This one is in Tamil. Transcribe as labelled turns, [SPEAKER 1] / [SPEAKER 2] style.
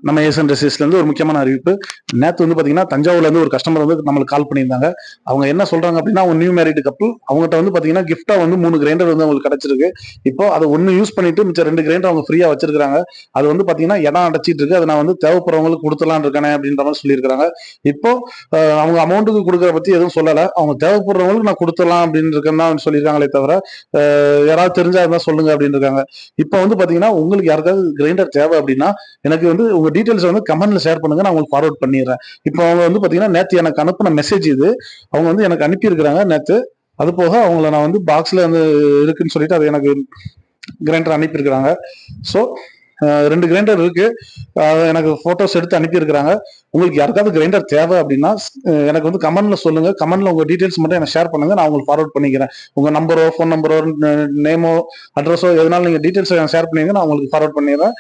[SPEAKER 1] நம்ம ஏசன் ரெசிஸ்ல இருந்து ஒரு முக்கியமான அறிவிப்பு. நேத்து வந்து பாத்தீங்கன்னா தஞ்சாவூர்ல இருந்து ஒரு கஸ்டமர் வந்து நம்மளுக்கு கால் பண்ணியிருந்தாங்க. அவங்க என்ன சொல்றாங்க அப்படின்னா, அவங்க நியூ மேரிட் கப்புள். அவங்ககிட்ட வந்து பாத்தீங்கன்னா கிஃப்டா வந்து 3 கிரைண்டர் வந்து அவங்களுக்கு கிடைச்சிருக்கு. இப்போ அதை ஒன்னு யூஸ் பண்ணிட்டு மிச்சம் 2 கிரைண்டர் அவங்க ஃப்ரீயா வச்சிருக்காங்க. அது வந்து பாத்தீங்கன்னா இடம் அடைச்சிட்டு இருக்கு. அதை நான் வந்து தேவைப்படுறவங்களுக்கு கொடுத்துலான்னு இருக்கானே அப்படின்ற மாதிரி சொல்லியிருக்காங்க. இப்போ அவங்க அமௌண்ட்டுக்கு கொடுக்கற பத்தி எதுவும் சொல்லல. அவங்க தேவைப்படுறவங்களுக்கு நான் கொடுத்துடலாம் அப்படின்னு இருக்கேன்னு தான் சொல்லியிருக்காங்களே தவிர, யாராவது தெரிஞ்சா இருந்தா சொல்லுங்க அப்படின்னு இருக்காங்க. இப்போ வந்து பாத்தீங்கன்னா உங்களுக்கு யாருக்காவது கிரைண்டர் தேவை அப்படின்னா எனக்கு வந்து உங்க டீடைல்ஸ் வந்து கமெண்ட்ல ஷேர் பண்ணுங்க. நான் உங்களுக்கு ஃபார்வர்ட் பண்ணிடுறேன். இப்போ அவங்க வந்து பாத்தீங்கன்னா நேத்து எனக்கு அனுப்பின மெசேஜ் இது. அவங்க வந்து எனக்கு அனுப்பி இருக்கிறாங்க நேத்து. அது போக அவங்கள நான் வந்து பாக்ஸ்ல வந்து இருக்குன்னு சொல்லிட்டு அது எனக்கு கிரைண்டர் அனுப்பியிருக்கிறாங்க. ஸோ 2 கிரைண்டர் இருக்கு. எனக்கு போட்டோஸ் எடுத்து அனுப்பியிருக்கிறாங்க. உங்களுக்கு யாருக்காவது கிரைண்டர் தேவை அப்படின்னா எனக்கு வந்து கமெண்ட்ல சொல்லுங்க. கமெண்ட்ல உங்க டீடைல்ஸ் மட்டும் எனக்கு ஷேர் பண்ணுங்க. நான் உங்களுக்கு ஃபார்வர்ட் பண்ணிக்கிறேன். உங்க நம்பரோ, ஃபோன் நம்பரோ, நேமோ, அட்ரஸோ எதனால நீங்க டீடைல்ஸ் ஷேர் பண்ணீங்க நான் உங்களுக்கு ஃபார்வர்ட் பண்ணிடுறேன்.